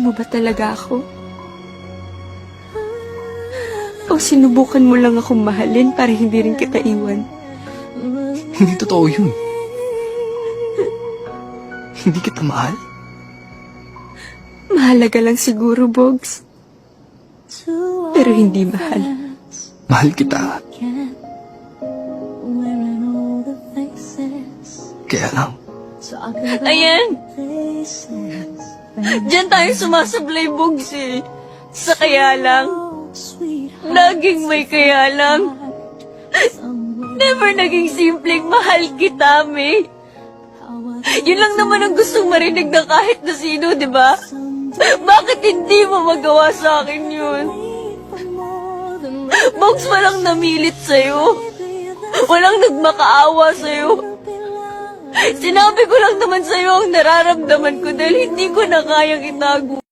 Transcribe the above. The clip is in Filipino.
mo ba talaga ako? O sinubukan mo lang akong mahalin para hindi rin kita iwan? Hindi totoo yun. Hindi kita mahal. Mahalaga lang siguro, Bogs. Pero hindi mahal. Mahal kita. Kaya lang, Ayan! Diyan tayo sumasablay, Bogs eh. Sa kaya lang. Laging may kaya lang. Never naging simpleng mahal kita, May. Yun lang naman ang gustong marinig ng kahit na sino, di ba? Bakit hindi mo magawa sa akin yun? Bogs, walang namilit sa'yo. Walang nagmakaawa sa'yo. Sinabi ko lang naman sa'yo ang nararamdaman ko dahil hindi ko na kayang itago.